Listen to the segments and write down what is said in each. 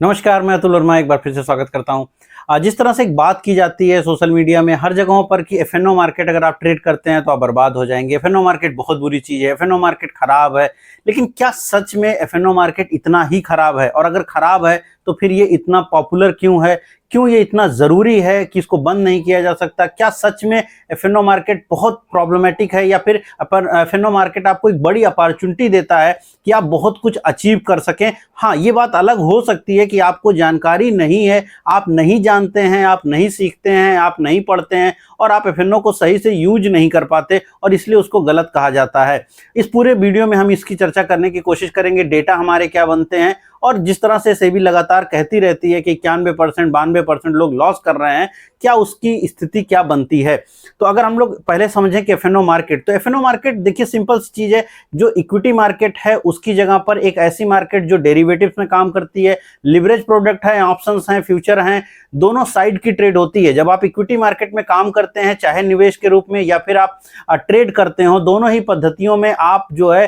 नमस्कार, मैं अतुल वर्मा एक बार फिर से स्वागत करता हूं। जिस तरह से एक बात की जाती है सोशल मीडिया में हर जगहों पर कि एफएनओ मार्केट अगर आप ट्रेड करते हैं तो आप बर्बाद हो जाएंगे, एफएनओ मार्केट बहुत बुरी चीज़ है, एफएनओ मार्केट खराब है। लेकिन क्या सच में एफएनओ मार्केट इतना ही खराब है? और अगर खराब है तो फिर ये इतना पॉपुलर क्यों है? क्यों ये इतना ज़रूरी है कि इसको बंद नहीं किया जा सकता? क्या सच में एफएनओ मार्केट बहुत प्रॉब्लमेटिक है या फिर एफएनओ मार्केट आपको एक बड़ी अपॉर्चुनिटी देता है कि आप बहुत कुछ अचीव कर सकें? हाँ, ये बात अलग हो सकती है कि आपको जानकारी नहीं है, आप नहीं जानते हैं, आप नहीं सीखते हैं, आप नहीं पढ़ते हैं और आप एफएनओ को सही से यूज नहीं कर पाते और इसलिए उसको गलत कहा जाता है। इस पूरे वीडियो में हम इसकी चर्चा करने की कोशिश करेंगे, डेटा हमारे क्या बनते हैं और जिस तरह से सेबी लगातार कहती रहती है कि 91% 92% लोग लॉस कर रहे हैं, क्या उसकी स्थिति क्या बनती है। तो अगर हम लोग पहले समझें कि एफएनओ मार्केट, तो एफएनओ मार्केट देखिए सिंपल सी चीज़ है, जो इक्विटी मार्केट है उसकी जगह पर एक ऐसी मार्केट जो डेरिवेटिव्स में काम करती है, लिवरेज प्रोडक्ट है, ऑप्शंस हैं, फ्यूचर हैं, दोनों साइड की ट्रेड होती है। जब आप इक्विटी मार्केट में काम करते हैं, चाहे निवेश के रूप में या फिर आप ट्रेड करते हो, दोनों ही पद्धतियों में आप जो है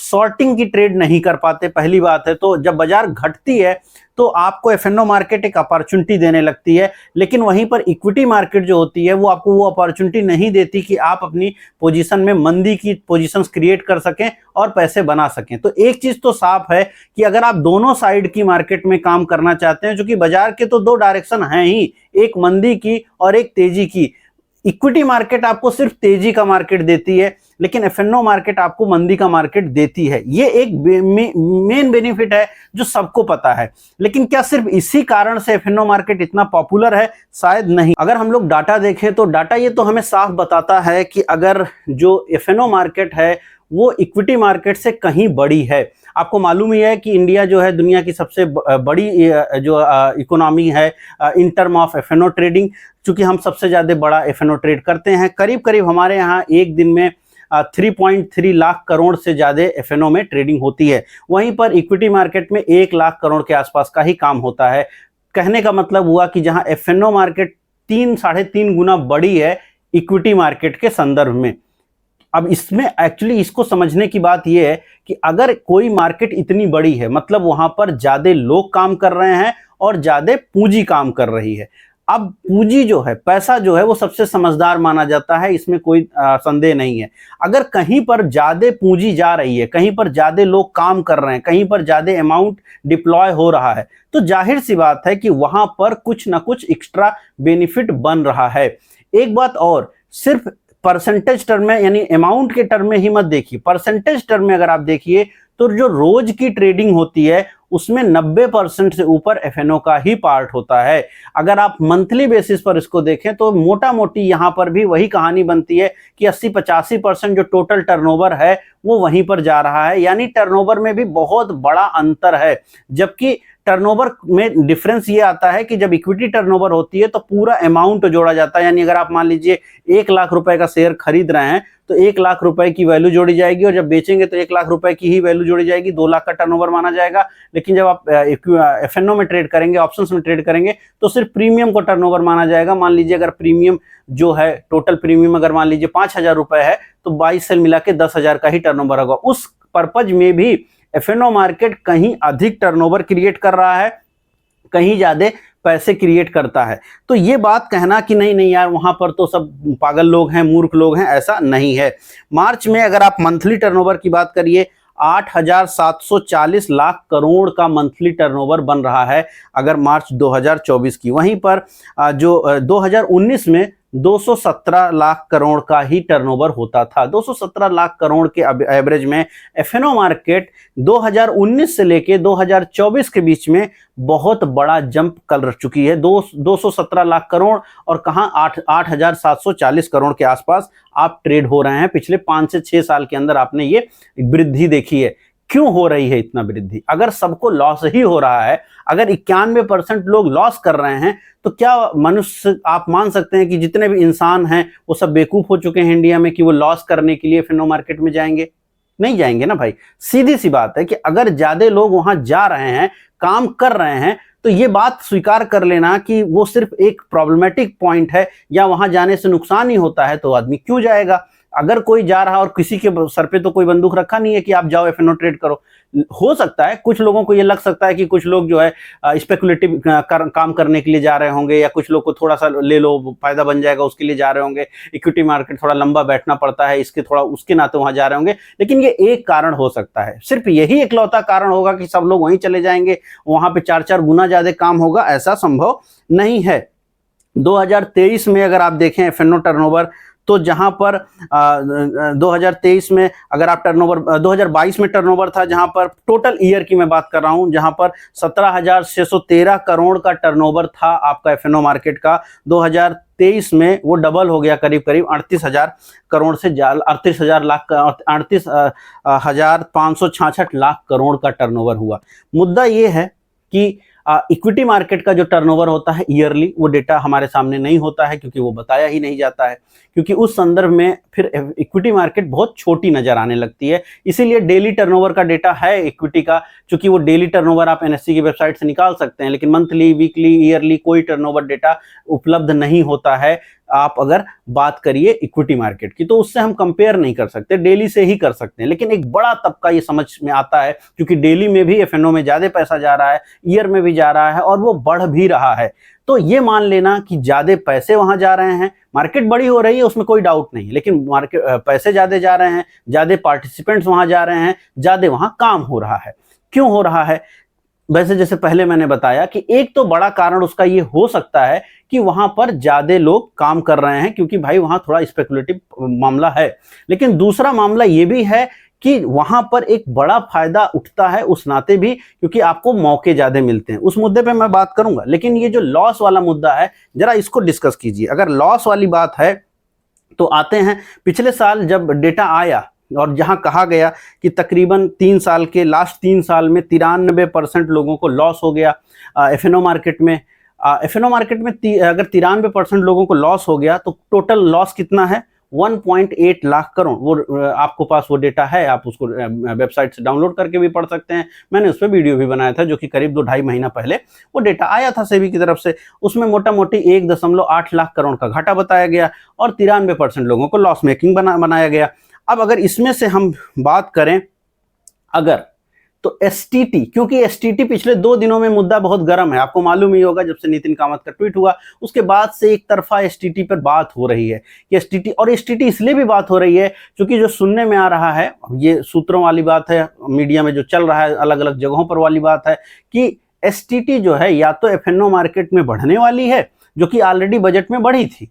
शॉर्टिंग की ट्रेड नहीं कर पाते, पहली बात है। तो जब बाजार घटती है तो आपको एफएनओ मार्केट एक अपॉर्चुनिटी देने लगती है, लेकिन वहीं पर इक्विटी मार्केट जो होती है वो आपको वो अपॉर्चुनिटी नहीं देती कि आप अपनी पोजीशन में मंदी की पोजीशंस क्रिएट कर सकें और पैसे बना सकें। तो एक चीज तो साफ है कि अगर आप दोनों साइड की मार्केट में काम करना चाहते हैं, क्योंकि बाजार के तो दो डायरेक्शन हैं ही, एक मंदी की और एक तेजी की। इक्विटी मार्केट आपको सिर्फ तेजी का मार्केट देती है, लेकिन एफएनओ मार्केट आपको मंदी का मार्केट देती है। ये एक मेन बेनिफिट है जो सबको पता है। लेकिन क्या सिर्फ इसी कारण से एफएनओ मार्केट इतना पॉपुलर है? शायद नहीं। अगर हम लोग डाटा देखें तो डाटा ये तो हमें साफ बताता है कि अगर जो एफएनओ मार्केट है वो इक्विटी मार्केट से कहीं बड़ी है। आपको मालूम ही है कि इंडिया जो है दुनिया की सबसे बड़ी जो इकोनॉमी है in term of FNO trading. चूंकि हम सबसे ज़्यादा बड़ा एफएनओ ट्रेड करते हैं, करीब करीब हमारे यहाँ एक दिन में 3.3 लाख करोड़ से ज़्यादा एफएनओ में ट्रेडिंग होती है। वहीं पर इक्विटी मार्केट में 1 लाख करोड़ के आसपास का ही काम होता है। कहने का मतलब हुआ कि जहां एफएनओ मार्केट 3-3.5 गुना बड़ी है इक्विटी मार्केट के संदर्भ में। अब इसमें एक्चुअली इसको समझने की बात यह है कि अगर कोई मार्केट इतनी बड़ी है, मतलब वहां पर ज्यादा लोग काम कर रहे हैं और ज्यादा पूंजी काम कर रही है। अब पूंजी जो है, पैसा जो है, वो सबसे समझदार माना जाता है, इसमें कोई संदेह नहीं है। अगर कहीं पर ज्यादा पूंजी जा रही है, कहीं पर ज्यादा लोग काम कर रहे हैं, कहीं पर ज्यादा अमाउंट डिप्लॉय हो रहा है, तो जाहिर सी बात है कि वहां पर कुछ ना कुछ एक्स्ट्रा बेनिफिट बन रहा है। एक बात और, सिर्फ परसेंटेज टर्म में यानी अमाउंट के टर्म में ही मत देखिए, परसेंटेज टर्म में अगर आप देखिए तो जो रोज की ट्रेडिंग होती है उसमें 90% से ऊपर एफएनओ का ही पार्ट होता है। अगर आप मंथली बेसिस पर इसको देखें तो मोटा मोटी यहां पर भी वही कहानी बनती है कि 80-85% जो टोटल टर्नओवर है वो वहीं पर जा रहा है। यानी टर्नओवर में भी बहुत बड़ा अंतर है। जबकि टर्नओवर में डिफरेंस ये आता है कि जब इक्विटी टर्नओवर होती है तो पूरा अमाउंट जोड़ा जाता है। यानी अगर आप मान लीजिए 1 लाख रुपए का शेयर खरीद रहे हैं तो 1 लाख रुपए की वैल्यू जोड़ी जाएगी और जब बेचेंगे तो 1 लाख रुपए की ही वैल्यू जोड़ी जाएगी, 2 लाख का टर्नओवर माना जाएगा। लेकिन जब आप एफएनओ में ट्रेड करेंगे, ऑप्शंस में ट्रेड करेंगे, तो सिर्फ प्रीमियम को टर्नओवर माना जाएगा। मान लीजिए अगर प्रीमियम जो है, टोटल प्रीमियम अगर मान लीजिए 5,000 रुपए है तो 22 सेल मिला के 10,000 का ही टर्नओवर होगा। उस पर्पज में भी एफएनओ मार्केट कहीं अधिक टर्नओवर क्रिएट कर रहा है, कहीं ज्यादा पैसे क्रिएट करता है। तो ये बात कहना कि नहीं नहीं यार वहां पर तो सब पागल लोग हैं, मूर्ख लोग हैं, ऐसा नहीं है। मार्च में अगर आप मंथली टर्नओवर की बात करिए, 8,740 लाख करोड़ का मंथली टर्नओवर बन रहा है अगर मार्च 2024 की। वहीं पर जो 2019 में 217 लाख करोड़ का ही टर्नओवर होता था। 217 लाख करोड़ के एवरेज में एफएनओ मार्केट 2019 से लेके 2024 के बीच में बहुत बड़ा जंप कर चुकी है। 217 लाख करोड़ और कहाँ 8,740 करोड़ के आसपास आप ट्रेड हो रहे हैं। पिछले 5 से 6 साल के अंदर आपने ये वृद्धि देखी है। क्यों हो रही है इतना वृद्धि? अगर सबको लॉस ही हो रहा है, अगर 91% लोग लॉस कर रहे हैं, तो क्या मनुष्य, आप मान सकते हैं कि जितने भी इंसान हैं वो सब बेवकूफ हो चुके हैं इंडिया में कि वो लॉस करने के लिए एफएनओ मार्केट में जाएंगे? नहीं जाएंगे ना भाई। सीधी सी बात है कि अगर ज्यादा लोग वहां जा रहे हैं, काम कर रहे हैं, तो ये बात स्वीकार कर लेना कि वो सिर्फ एक प्रॉब्लमेटिक पॉइंट है या वहां जाने से नुकसान ही होता है, तो आदमी क्यों जाएगा? अगर कोई जा रहा और किसी के सर पे तो कोई बंदूक रखा नहीं है कि आप जाओ एफएनओ ट्रेड करो, हो सकता है कुछ लोगों को ये लग सकता है कि कुछ लोग जो है स्पेकुलेटिव काम करने के लिए जा रहे होंगे, या कुछ लोग को थोड़ा सा ले लो फायदा बन जाएगा उसके लिए जा रहे होंगे, इक्विटी मार्केट थोड़ा लंबा बैठना पड़ता है इसके थोड़ा उसके नाते वहां जा रहे होंगे। लेकिन ये एक कारण हो सकता है, सिर्फ यही इकलौता कारण होगा कि सब लोग वहीं चले जाएंगे, वहां पे 4-4 गुना ज्यादा काम होगा, ऐसा संभव नहीं है। 2023 में अगर आप देखें एफएनओ टर्नओवर, तो जहां पर 2023 में अगर आप टर्नओवर 2022 में टर्नओवर था, जहां पर टोटल ईयर की मैं बात कर रहा हूं, जहां पर 17,613 करोड़ का टर्नओवर था आपका एफएनओ मार्केट का। 2023 में वो डबल हो गया, करीब करीब 38,000 करोड़ से 38,566 लाख करोड़ का टर्नओवर हुआ। मुद्दा ये है कि इक्विटी मार्केट का जो टर्नओवर होता है ईयरली, वो डेटा हमारे सामने नहीं होता है क्योंकि वो बताया ही नहीं जाता है, क्योंकि उस संदर्भ में फिर इक्विटी मार्केट बहुत छोटी नजर आने लगती है। इसीलिए डेली टर्नओवर का डेटा है इक्विटी का, क्योंकि वो डेली टर्नओवर आप एनएससी की वेबसाइट से निकाल सकते हैं, लेकिन मंथली, वीकली, ईयरली कोई टर्नओवर डेटा उपलब्ध नहीं होता है। आप अगर बात करिए इक्विटी मार्केट की, तो उससे हम कंपेयर नहीं कर सकते, डेली से ही कर सकते हैं। लेकिन एक बड़ा तबका ये समझ में आता है, क्योंकि डेली में भी एफएनओ में ज्यादा पैसा जा रहा है, ईयर में भी जा रहा है और वो बढ़ भी रहा है, तो ये मान लेना कि ज्यादा पैसे वहां जा रहे हैं। मार्केट बड़ी हो रही है, उसमें कोई डाउट नहीं, लेकिन मार्केट पैसे ज्यादा जा रहे हैं, ज्यादा पार्टिसिपेंट्स वहां जा रहे हैं, ज्यादा वहां काम हो रहा है। क्यों हो रहा है? वैसे जैसे पहले मैंने बताया कि एक तो बड़ा कारण उसका ये हो सकता है कि वहां पर ज्यादा लोग काम कर रहे हैं, क्योंकि भाई वहां थोड़ा स्पेकुलेटिव मामला है। लेकिन दूसरा मामला ये भी है कि वहां पर एक बड़ा फायदा उठता है उस नाते भी, क्योंकि आपको मौके ज्यादा मिलते हैं। उस मुद्दे पे मैं बात करूंगा, लेकिन ये जो लॉस वाला मुद्दा है, जरा इसको डिस्कस कीजिए। अगर लॉस वाली बात है तो आते हैं पिछले साल जब डेटा आया और जहां कहा गया कि तकरीबन 3 साल के लास्ट 3 साल में 93% लोगों को लॉस हो गया एफएनओ मार्केट में। एफएनओ मार्केट में अगर 93% लोगों को लॉस हो गया, तो टोटल लॉस कितना है? 1.8 लाख करोड़। वो आपको पास वो डेटा है, आप उसको वेबसाइट से डाउनलोड करके भी पढ़ सकते हैं। मैंने उस पर वीडियो भी बनाया था, जो कि करीब 2-2.5 महीना पहले वो डेटा आया था सेबी की तरफ से। उसमें मोटा मोटी 1.8 लाख करोड़ का घाटा बताया गया और 93% लोगों को लॉस मेकिंग बनाया गया। अब अगर इसमें से हम बात करें अगर, तो एसटीटी, क्योंकि एसटीटी पिछले 2 दिनों में मुद्दा बहुत गर्म है, आपको मालूम ही होगा, जब से नितिन कामत का ट्वीट हुआ उसके बाद से एक तरफा एसटीटी पर बात हो रही है कि एसटीटी, और एसटीटी इसलिए भी बात हो रही है क्योंकि जो सुनने में आ रहा है, ये सूत्रों वाली बात है, मीडिया में जो चल रहा है अलग अलग जगहों पर वाली बात है कि एसटीटी जो है या तो एफएनओ मार्केट में बढ़ने वाली है, जो कि ऑलरेडी बजट में बढ़ी थी।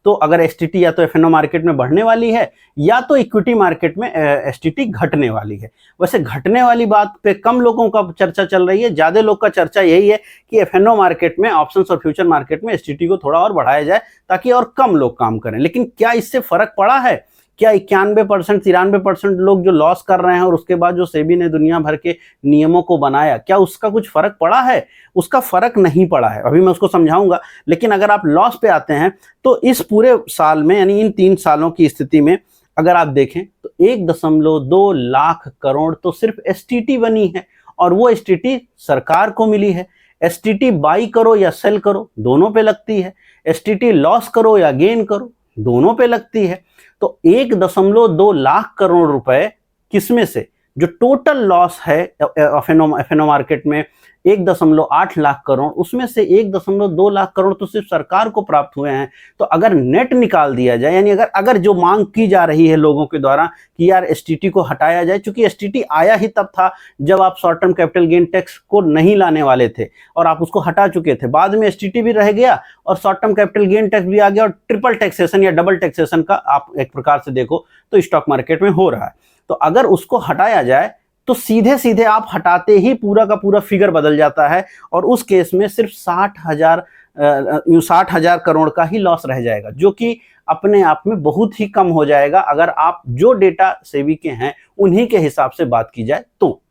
तो अगर एसटीटी या तो एफएनओ मार्केट में बढ़ने वाली है, या तो इक्विटी मार्केट में एसटीटी घटने वाली है। वैसे घटने वाली बात पे कम लोगों का चर्चा चल रही है, ज्यादा लोग का चर्चा यही है कि एफएनओ मार्केट में, ऑप्शंस और फ्यूचर मार्केट में एसटीटी को थोड़ा और बढ़ाया जाए ताकि और कम लोग काम करें। लेकिन क्या इससे फर्क पड़ा है? क्या 91%, 93% लोग जो लॉस कर रहे हैं और उसके बाद जो सेबी ने दुनिया भर के नियमों को बनाया, क्या उसका कुछ फर्क पड़ा है? उसका फर्क नहीं पड़ा है, अभी मैं उसको समझाऊंगा। लेकिन अगर आप लॉस पे आते हैं, तो इस पूरे साल में, यानी इन 3 सालों की स्थिति में अगर आप देखें, तो 1.2 लाख करोड़ तो सिर्फ एसटीटी बनी है, और वो एसटीटी सरकार को मिली है। एसटीटी बाई करो या सेल करो, दोनों पे लगती है। एसटीटी लॉस करो या गेन करो, दोनों पे लगती है। तो 1.2 लाख करोड़ रुपए किसमें से, जो टोटल लॉस है एफएनओ मार्केट में 1.8 लाख करोड़, उसमें से 1.2 लाख करोड़ तो सिर्फ सरकार को प्राप्त हुए हैं। तो अगर नेट निकाल दिया जाए, यानी अगर जो मांग की जा रही है लोगों के द्वारा कि यार एसटीटी को हटाया जाए, क्योंकि एसटीटी आया ही तब था जब आप short term capital gain tax को नहीं लाने वाले थे और आप उसको हटा चुके थे। बाद में एसटीटी भी रह गया और short term capital gain tax भी आ गया, और ट्रिपल टैक्सेशन या डबल टैक्सेशन का आप एक प्रकार से देखो तो स्टॉक मार्केट में हो रहा है। तो अगर उसको हटाया जाए, तो सीधे सीधे आप हटाते ही पूरा का पूरा फिगर बदल जाता है, और उस केस में सिर्फ 60,000 करोड़ का ही लॉस रह जाएगा, जो कि अपने आप में बहुत ही कम हो जाएगा अगर आप जो डेटा सेबी के हैं उन्हीं के हिसाब से बात की जाए। तो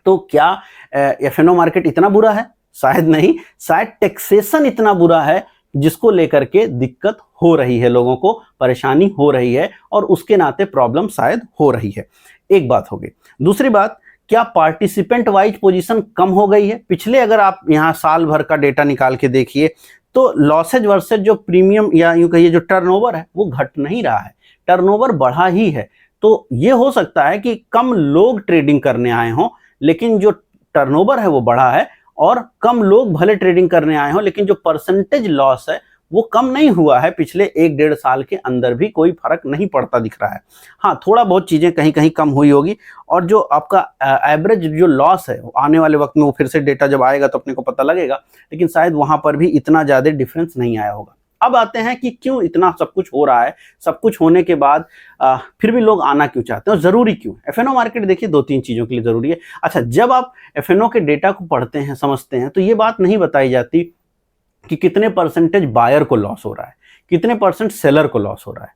क्या एफएनओ मार्केट इतना बुरा है? शायद नहीं, शायद टैक्सेशन इतना बुरा है जिसको लेकर के दिक्कत हो रही है, लोगों को परेशानी हो रही है, और उसके नाते प्रॉब्लम शायद हो रही है। एक बात होगी। दूसरी बात, क्या पार्टिसिपेंट वाइज पोजीशन कम हो गई है? पिछले अगर आप यहां साल भर का डेटा निकाल के देखिए, तो लॉसेज वर्सेज जो प्रीमियम या यूं कहिए जो टर्नओवर है, वो घट नहीं रहा है, टर्नओवर बढ़ा ही है। तो ये हो सकता है कि कम लोग ट्रेडिंग करने आए हों, लेकिन जो टर्नओवर है वो बढ़ा है, और कम लोग भले ट्रेडिंग करने आए हों लेकिन जो परसेंटेज लॉस है वो कम नहीं हुआ है। पिछले 1-1.5 साल के अंदर भी कोई फर्क नहीं पड़ता दिख रहा है। हाँ, थोड़ा बहुत चीजें कहीं कहीं कम हुई होगी, और जो आपका एवरेज जो लॉस है आने वाले वक्त में वो फिर से डेटा जब आएगा तो अपने को पता लगेगा, लेकिन शायद वहां पर भी इतना ज्यादा डिफरेंस नहीं आया होगा। अब आते हैं कि क्यों इतना सब कुछ हो रहा है, सब कुछ होने के बाद फिर भी लोग आना क्यों चाहते हैं और जरूरी क्यों? एफएनओ मार्केट देखिए 2-3 चीजों के लिए जरूरी है। अच्छा, जब आप एफएनओ के डेटा को पढ़ते हैं, समझते हैं, तो ये बात नहीं बताई जाती कि कितने परसेंटेज बायर को लॉस हो रहा है, कितने परसेंट सेलर को लॉस हो रहा है।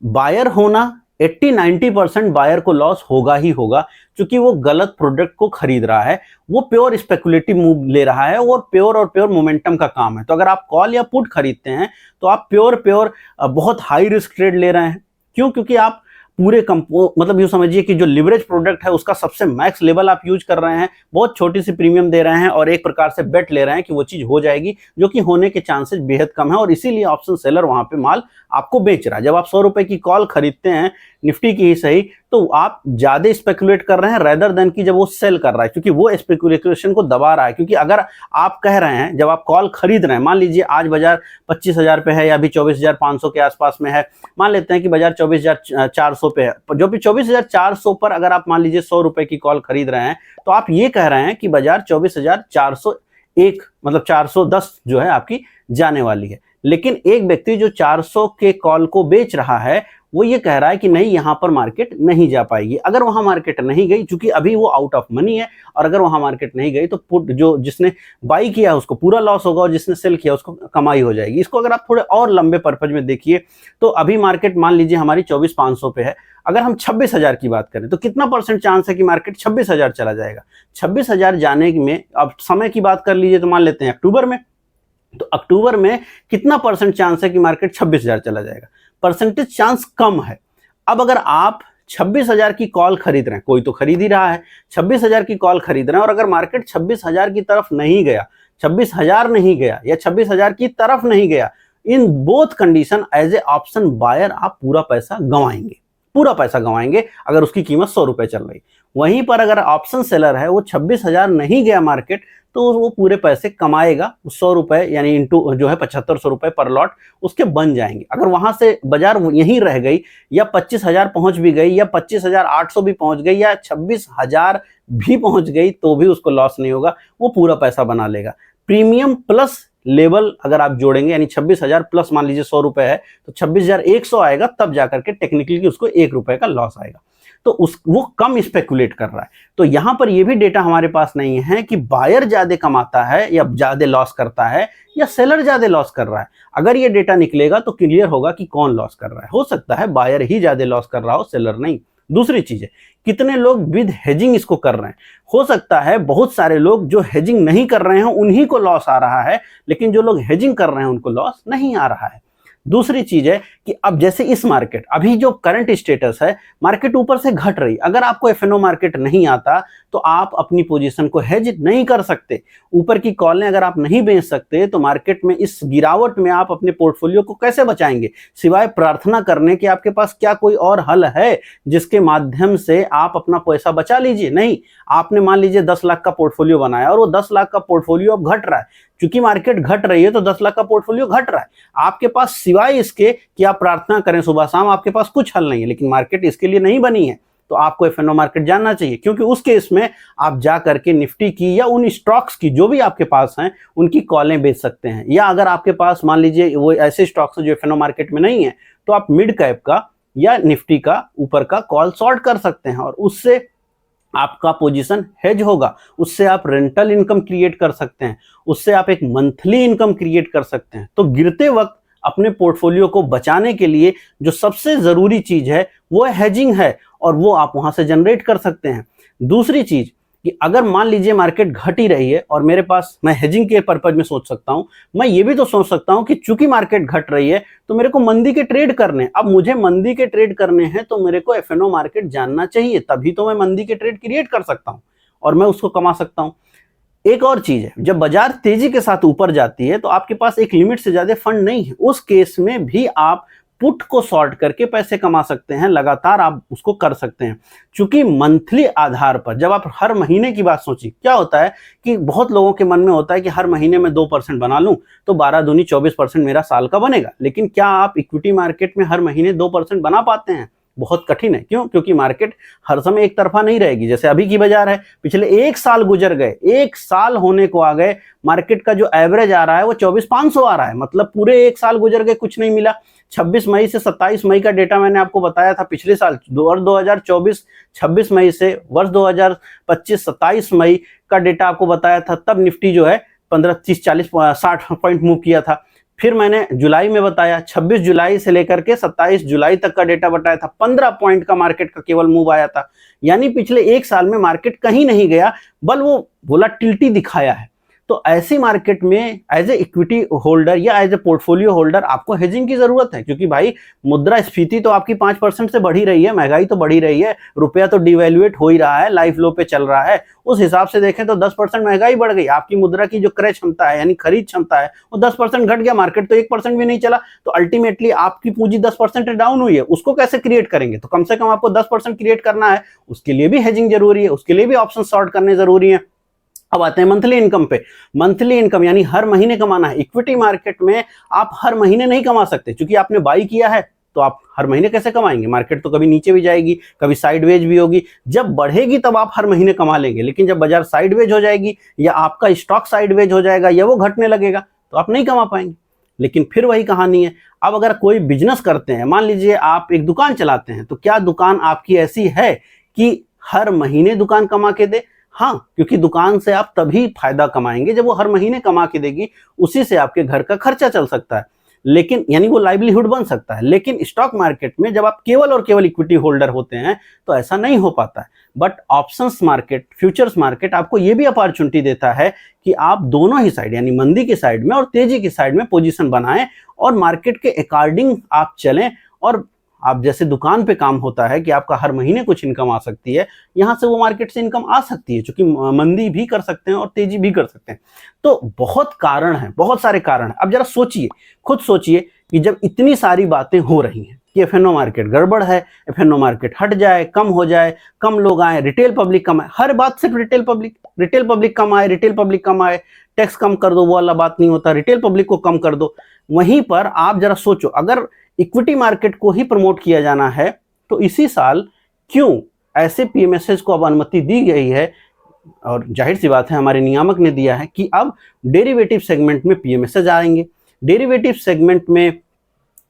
बायर होना 80-90% बायर को लॉस होगा ही होगा, क्योंकि वो गलत प्रोडक्ट को खरीद रहा है, वो प्योर स्पेकुलेटिव मूव ले रहा है और प्योर मोमेंटम का काम है। तो अगर आप कॉल या पुट खरीदते हैं तो आप प्योर बहुत हाई रिस्क ट्रेड ले रहे हैं। क्यों? क्योंकि आप पूरे मतलब यूं समझिए कि जो लिवरेज प्रोडक्ट है उसका सबसे मैक्स लेवल आप यूज कर रहे हैं, बहुत छोटी सी प्रीमियम दे रहे हैं और एक प्रकार से बेट ले रहे हैं कि वो चीज हो जाएगी, जो कि होने के चांसेस बेहद कम है, और इसीलिए ऑप्शन सेलर वहां पे माल आपको बेच रहा है। जब आप 100 रुपए की कॉल खरीदते हैं, निफ्टी की ही सही, तो आप ज्यादा स्पेकुलेट कर रहे हैं रेदर देन कि जब वो सेल कर रहा है, क्योंकि वो स्पेकुलेशन को दबा रहा है। क्योंकि अगर आप कह रहे हैं, जब आप कॉल खरीद रहे हैं, मान लीजिए आज बाजार 25,000 पे है या अभी 24,500 के आसपास में है, मान लेते हैं कि बाजार 24,400 पे है, जो भी 24,400 पर अगर आप मान लीजिए 100 रुपए की कॉल खरीद रहे हैं, तो आप ये कह रहे हैं कि बाजार 24,401 मतलब 410 जो है आपकी जाने वाली है। लेकिन एक व्यक्ति जो 400 के कॉल को बेच रहा है, वो ये कह रहा है कि नहीं, यहां पर मार्केट नहीं जा पाएगी। अगर वहां मार्केट नहीं गई, क्योंकि अभी वो आउट ऑफ मनी है, और अगर वहां मार्केट नहीं गई तो पुट जो जिसने बाई किया उसको पूरा लॉस होगा और जिसने सेल किया उसको कमाई हो जाएगी। इसको अगर आप थोड़े और लंबे पर्पज में देखिए, तो अभी मार्केट मान लीजिए हमारी 24,500 पे है, अगर हम 26,000 की बात करें तो कितना परसेंट चांस है कि मार्केट 26,000 चला जाएगा? 26,000 जाने में, अब समय की बात कर लीजिए तो मान लेते हैं अक्टूबर में, तो अक्टूबर में कितना परसेंट चांस है कि मार्केट 26,000 चला जाएगा? परसेंटेज चांस कम है। अब अगर आप 26,000 की कॉल खरीद रहे हैं, कोई तो खरीद ही रहा है, 26,000 की कॉल खरीद रहे हैं, और अगर मार्केट 26,000 की तरफ नहीं गया, 26,000 नहीं गया या 26,000 की तरफ नहीं गया, in both condition as a option buyer आप पूरा पैसा गंवाएंगे, पूरा पैसा गंवाएंगे अगर उसकी कीमत 100 रुपए चल रही। वहीं पर अगर ऑप्शन सेलर है, वो 26,000 नहीं गया मार्केट, तो वो पूरे पैसे कमाएगा, 100 रुपए यानी इंटू जो है 7500 रुपए पर लॉट उसके बन जाएंगे। अगर वहां से बाजार यहीं रह गई, या 25,000 पहुंच भी गई, या 25,800 भी पहुंच गई, या 26,000 भी पहुंच गई, तो भी उसको लॉस नहीं होगा, वो पूरा पैसा बना लेगा। प्रीमियम प्लस लेवल अगर आप जोड़ेंगे, यानी 26,000 प्लस मान लीजिए 100 रुपए है, तो 26,100 आएगा, तब जाकर के टेक्निकली उसको 1 रुपए का लॉस आएगा। तो वो कम स्पेकुलेट कर रहा है। तो यहां पर ये भी डेटा हमारे पास नहीं है कि बायर ज्यादा कमाता है या ज्यादा लॉस करता है, या सेलर ज्यादा लॉस कर रहा है। अगर ये डेटा निकलेगा तो क्लियर होगा कि कौन लॉस कर रहा है। हो सकता है बायर ही ज्यादा लॉस कर रहा हो, सेलर नहीं। दूसरी चीज है, कितने लोग विद हेजिंग इसको कर रहे हैं। हो सकता है बहुत सारे लोग जो हेजिंग नहीं कर रहे हैं उन्हीं को लॉस आ रहा है, लेकिन जो लोग हेजिंग कर रहे हैं उनको लॉस नहीं आ रहा है। दूसरी चीज है कि अब जैसे इस मार्केट, अभी जो करंट स्टेटस है, मार्केट ऊपर से घट रही, अगर आपको एफएनओ मार्केट नहीं आता तो आप अपनी पोजीशन को हेज नहीं कर सकते। ऊपर की कॉलें अगर आप नहीं बेच सकते तो मार्केट में इस गिरावट में आप अपने पोर्टफोलियो को कैसे बचाएंगे? सिवाय प्रार्थना करने के आपके पास क्या कोई और हल है जिसके माध्यम से आप अपना पैसा बचा लीजिए? नहीं। आपने मान लीजिए 10 लाख का पोर्टफोलियो बनाया और वो 10 लाख का पोर्टफोलियो अब घट रहा है, क्योंकि मार्केट घट रही है तो 10 लाख का पोर्टफोलियो घट रहा है। आपके पास सिवाय इसके कि आप प्रार्थना करें सुबह शाम, आपके पास कुछ हल नहीं है। लेकिन मार्केट इसके लिए नहीं बनी है, तो आपको एफएनओ मार्केट जानना चाहिए, क्योंकि उस केस में आप जा करके निफ्टी की या उन स्टॉक्स की जो भी आपके पास हैं उनकी कॉलें बेच सकते हैं। या अगर आपके पास मान लीजिए वो ऐसे स्टॉक्स हैं जो एफएनओ मार्केट में नहीं है, तो आप मिड कैप का या निफ्टी का ऊपर का कॉल शॉर्ट कर सकते हैं, और उससे आपका पोजीशन हेज होगा। उससे आप रेंटल इनकम क्रिएट कर सकते हैं, उससे आप एक मंथली इनकम क्रिएट कर सकते हैं। तो गिरते वक्त अपने पोर्टफोलियो को बचाने के लिए जो सबसे जरूरी चीज है वो हेजिंग है, और वो आप वहां से जनरेट कर सकते हैं। दूसरी चीज कि अगर मान लीजिए मार्केट घट ही रही है और मेरे पास, मैं हेजिंग के पर्पज में सोच सकता हूं, मैं ये भी तो सोच सकता हूं कि चूंकि मार्केट घट रही है तो मेरे को मंदी के ट्रेड करने, अब मुझे मंदी के ट्रेड करने हैं तो मेरे को एफएनओ मार्केट जानना चाहिए, तभी तो मैं मंदी के ट्रेड क्रिएट कर सकता हूं और मैं उसको कमा सकता हूं। एक और चीज है, जब बाजार तेजी के साथ ऊपर जाती है तो आपके पास एक लिमिट से ज्यादा फंड नहीं है, उस केस में भी आप पुट को शॉर्ट करके पैसे कमा सकते हैं, लगातार आप उसको कर सकते हैं। क्योंकि मंथली आधार पर जब आप हर महीने की बात सोचिए, क्या होता है कि बहुत लोगों के मन में होता है कि हर महीने में 2% बना लूं तो 12 दूनी 24% मेरा साल का बनेगा। लेकिन क्या आप इक्विटी मार्केट में हर महीने 2% बना पाते हैं? बहुत कठिन है। क्यों? क्योंकि मार्केट हर समय एक तरफा नहीं रहेगी। जैसे अभी की बाजार है, पिछले 1 साल गुजर गए, 1 साल होने को आ गए, मार्केट का जो एवरेज आ रहा है वो 24,500 आ रहा है। मतलब पूरे 1 साल गुजर गए, कुछ नहीं मिला। 26 मई से 27 मई का डेटा मैंने आपको बताया था पिछले साल, वर्ष 2024 26 मई से वर्ष 2025 27 मई का डेटा आपको बताया था। तब निफ्टी जो है 15 30 40 60 पॉइंट मूव किया था। फिर मैंने जुलाई में बताया, 26 जुलाई से लेकर के 27 जुलाई तक का डेटा बताया था, 15 पॉइंट का मार्केट का केवल मूव आया था। यानी पिछले 1 साल में मार्केट कहीं नहीं गया, बल वो वोलेटिलिटी दिखाया है। तो ऐसी मार्केट में एज ए इक्विटी होल्डर या एज ए पोर्टफोलियो होल्डर आपको हेजिंग की जरूरत है। क्योंकि भाई मुद्रास्फीति तो आपकी 5% से बढ़ी रही है, महंगाई तो बढ़ी रही है, रुपया तो डिवैल्यूएट हो ही रहा है, लाइफ लो पे चल रहा है। उस हिसाब से देखें तो 10% महंगाई बढ़ गई, आपकी मुद्रा की जो क्रय क्षमता है यानी खरीद क्षमता है वो 10% घट गया, मार्केट तो 1% भी नहीं चला। तो अल्टीमेटली आपकी पूंजी 10% डाउन हुई है, उसको कैसे क्रिएट करेंगे? तो कम से कम आपको 10% क्रिएट करना है, उसके लिए भी हेजिंग जरूरी है, उसके लिए भी ऑप्शन सॉर्ट करने जरूरी है। अब आते हैं मंथली इनकम पे। मंथली इनकम यानी हर महीने कमाना है। इक्विटी मार्केट में आप हर महीने नहीं कमा सकते, क्योंकि आपने बाई किया है तो आप हर महीने कैसे कमाएंगे? मार्केट तो कभी नीचे भी जाएगी, कभी साइडवेज भी होगी। जब बढ़ेगी तब आप हर महीने कमा लेंगे, लेकिन जब बाजार साइडवेज हो जाएगी या आपका स्टॉक साइडवेज हो जाएगा या वो घटने लगेगा तो आप नहीं कमा पाएंगे। लेकिन फिर वही कहानी है। अब अगर कोई बिजनेस करते हैं, मान लीजिए आप एक दुकान चलाते हैं, तो क्या दुकान आपकी ऐसी है कि हर महीने दुकान कमा के दे? हाँ, क्योंकि दुकान से आप तभी फायदा कमाएंगे जब वो हर महीने कमा के देगी, उसी से आपके घर का खर्चा चल सकता है, लेकिन यानी वो लाइवलीहुड बन सकता है। लेकिन स्टॉक मार्केट में जब आप केवल और केवल इक्विटी होल्डर होते हैं तो ऐसा नहीं हो पाता है। But options market, futures market आपको ये भी अपॉर्चुनिटी देता है कि आप दोनों ही साइड यानी मंदी की साइड में और तेजी की साइड में पोजीशन बनाएं और मार्केट के अकॉर्डिंग आप चलें। और आप जैसे दुकान पे काम होता है कि आपका हर महीने कुछ इनकम आ सकती है, यहां से वो मार्केट से इनकम आ सकती है, क्योंकि मंदी भी कर सकते हैं और तेजी भी कर सकते हैं। तो बहुत कारण है, बहुत सारे कारण है। अब जरा सोचिए, खुद सोचिए कि जब इतनी सारी बातें हो रही हैं कि एफएनओ मार्केट गड़बड़ है, एफएनओ मार्केट हट जाए, कम हो जाए, कम लोग आए, रिटेल पब्लिक कम आए, हर बात सिर्फ रिटेल पब्लिक कम आए, रिटेल पब्लिक कम आए, टैक्स कम कर दो, वो वाला बात नहीं होता, रिटेल पब्लिक को कम कर दो। वहीं पर आप जरा सोचो, अगर इक्विटी मार्केट को ही प्रमोट किया जाना है तो इसी साल क्यों ऐसे पीएमएसएस को अब अनुमति दी गई है? और जाहिर सी बात है हमारे नियामक ने दिया है कि अब डेरिवेटिव सेगमेंट में पीएमएसएस आएंगे। डेरिवेटिव सेगमेंट में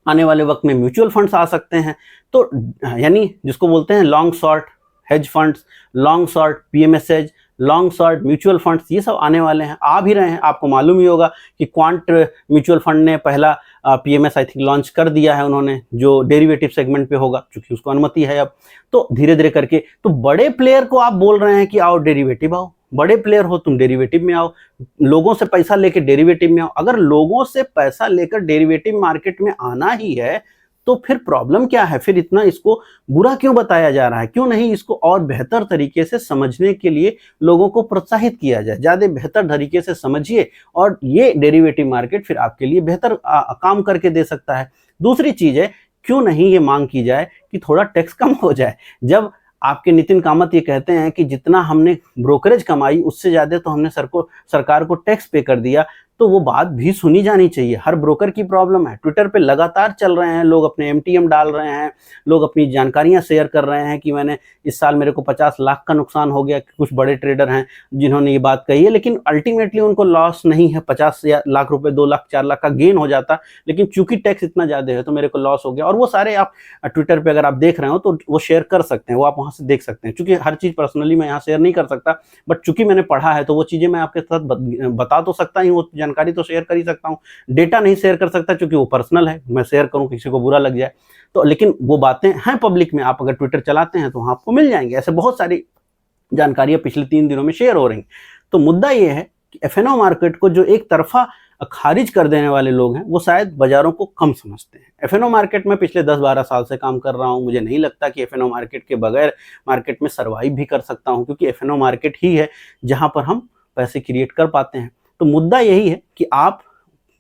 आने वाले वक्त में म्यूचुअल फंड्स आ सकते हैं। तो यानी जिसको बोलते हैं long short hedge funds, long short PMSs, long short mutual funds, ये सब आने वाले हैं, आ भी रहे हैं। आपको मालूम ही होगा कि क्वांट म्यूचुअल फंड ने पहला पीएमएस आई थिंक लॉन्च कर दिया है उन्होंने, जो डेरिवेटिव सेगमेंट पे होगा, क्योंकि उसको अनुमति है अब। तो धीरे धीरे करके तो बड़े प्लेयर को आप बोल रहे हैं कि आओ डेरिवेटिव आओ, बड़े प्लेयर हो तुम डेरिवेटिव में आओ, लोगों से पैसा लेकर डेरिवेटिव में आओ। अगर लोगों से पैसा लेकर डेरिवेटिव मार्केट में आना ही है तो फिर प्रॉब्लम क्या है? फिर इतना इसको बुरा क्यों बताया जा रहा है? क्यों नहीं इसको और बेहतर तरीके से समझने के लिए लोगों को प्रोत्साहित किया जाए? ज्यादा बेहतर तरीके से समझिए और ये डेरिवेटिव मार्केट फिर आपके लिए बेहतर काम करके दे सकता है। दूसरी चीज है, क्यों नहीं ये मांग की जाए कि थोड़ा टैक्स कम हो जाए? जब आपके नितिन कामत ये कहते हैं कि जितना हमने ब्रोकरेज कमाई उससे ज्यादा तो हमने सरकार को टैक्स पे कर दिया, तो वो बात भी सुनी जानी चाहिए। हर ब्रोकर की प्रॉब्लम है, ट्विटर पे लगातार चल रहे हैं लोग, अपने एमटीएम डाल रहे हैं, लोग अपनी जानकारियां शेयर कर रहे हैं कि मैंने इस साल मेरे को 50 लाख का नुकसान हो गया। कुछ बड़े ट्रेडर हैं जिन्होंने ये बात कही है, लेकिन अल्टीमेटली उनको लॉस नहीं है, 50 लाख रुपए, 2 लाख 4 लाख का गेन हो जाता, लेकिन चूंकि टैक्स इतना ज्यादा है तो मेरे को लॉस हो गया। और वो सारे आप ट्विटर पे अगर आप देख रहे हो तो वो शेयर कर सकते हैं, वो आप वहां से देख सकते हैं। चूंकि हर चीज पर्सनली मैं यहाँ शेयर नहीं कर सकता, बट चूंकि मैंने पढ़ा है तो वो चीजें मैं आपके साथ बता तो सकता ही, वो जानकारी तो शेयर कर ही सकता हूँ। डेटा नहीं शेयर कर सकता क्योंकि वो पर्सनल है, मैं शेयर करूँ किसी को बुरा लग जाए तो, लेकिन वो बातें हैं पब्लिक में, आप अगर ट्विटर चलाते हैं तो वहां आपको मिल जाएंगे। ऐसे बहुत सारी जानकारियां पिछले 3 दिनों में शेयर हो रही। तो मुद्दा ये है कि एफएनओ मार्केट को जो एक तरफा खारिज कर देने वाले लोग हैं वो शायद बाजारों को कम समझते हैं। एफएनओ मार्केट में पिछले 10-12 साल से काम कर रहा हूं, मुझे नहीं लगता कि एफएनओ मार्केट के बगैर मार्केट में सर्वाइव भी कर सकता हूं, क्योंकि एफएनओ मार्केट ही है जहां पर हम पैसे क्रिएट कर पाते हैं। तो मुद्दा यही है कि आप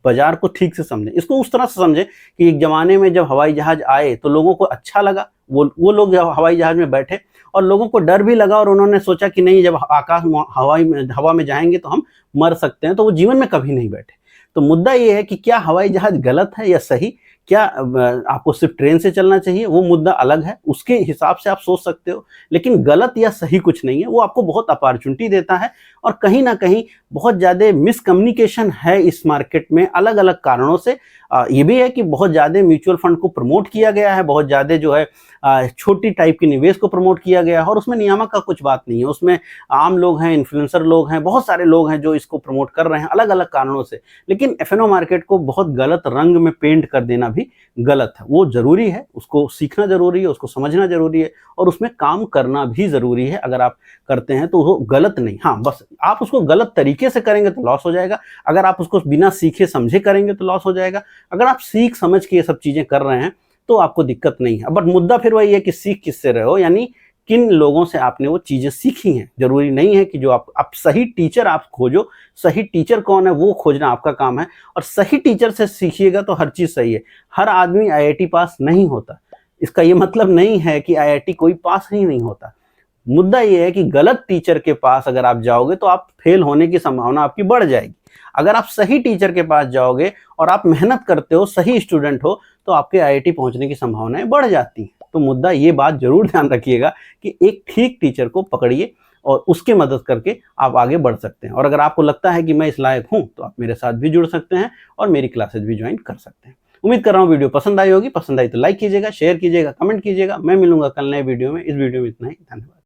बाजार को ठीक से समझें। इसको उस तरह से समझें कि एक ज़माने में जब हवाई जहाज़ आए तो लोगों को अच्छा लगा, वो लोग जब हवाई जहाज़ में बैठे और लोगों को डर भी लगा और उन्होंने सोचा कि नहीं, जब हवा में जाएँगे तो हम मर सकते हैं, तो वो जीवन में कभी नहीं बैठे। तो मुद्दा ये है कि क्या हवाई जहाज़ गलत है या सही? क्या आपको सिर्फ़ ट्रेन से चलना चाहिए? वो मुद्दा अलग है, उसके हिसाब से आप सोच सकते हो। लेकिन गलत या सही कुछ नहीं है, वो आपको बहुत अपॉर्च्युनिटी देता है और कहीं न कहीं बहुत ज़्यादा मिसकम्युनिकेशन है इस मार्केट में अलग-अलग कारणों से। ये भी है कि बहुत ज़्यादा म्यूचुअल फंड को प्रमोट किया गया है, बहुत ज़्यादा जो है छोटी टाइप के निवेश को प्रमोट किया गया है और उसमें नियामक का कुछ बात नहीं है। उसमें आम लोग हैं, इन्फ्लुएंसर लोग हैं, बहुत सारे लोग हैं जो इसको प्रमोट कर रहे हैं अलग-अलग कारणों से। लेकिन एफ-एन-ओ मार्केट को बहुत गलत रंग में पेंट कर देना भी गलत है। वो ज़रूरी है, उसको सीखना ज़रूरी है, उसको समझना ज़रूरी है और उसमें काम करना भी ज़रूरी है। अगर आप करते हैं तो वो गलत नहीं, हाँ, बस आप उसको गलत तरीके से करेंगे तो लॉस हो जाएगा। अगर आप उसको बिना सीखे समझे करेंगे तो लॉस हो जाएगा। अगर आप सीख समझ के ये सब चीज़ें कर रहे हैं तो आपको दिक्कत नहीं है। बट मुद्दा फिर वही है कि सीख किससे रहे हो, यानी किन लोगों से आपने वो चीज़ें सीखी हैं। ज़रूरी नहीं है कि जो आप सही टीचर आप खोजो, सही टीचर कौन है वो खोजना आपका काम है और सही टीचर से सीखिएगा तो हर चीज़ सही है। हर आदमी आईआईटी पास नहीं होता। इसका ये मतलब नहीं है कि आईआईटी कोई पास ही नहीं होता। मुद्दा ये है कि गलत टीचर के पास अगर आप जाओगे तो आप फेल होने की संभावना आपकी बढ़ जाएगी। अगर आप सही टीचर के पास जाओगे और आप मेहनत करते हो, सही स्टूडेंट हो, तो आपके आईआईटी पहुंचने की संभावनाएं बढ़ जाती हैं। तो मुद्दा ये बात जरूर ध्यान रखिएगा कि एक ठीक टीचर को पकड़िए और उसकी मदद करके आप आगे बढ़ सकते हैं। और अगर आपको लगता है कि मैं इस लायक हूं तो आप मेरे साथ भी जुड़ सकते हैं और मेरी क्लासेज भी ज्वाइन कर सकते हैं। उम्मीद कर रहा हूं वीडियो पसंद आई होगी। पसंद आई तो लाइक कीजिएगा, शेयर कीजिएगा, कमेंट कीजिएगा। मैं मिलूंगा कल नए वीडियो में। इस वीडियो में इतना ही। धन्यवाद।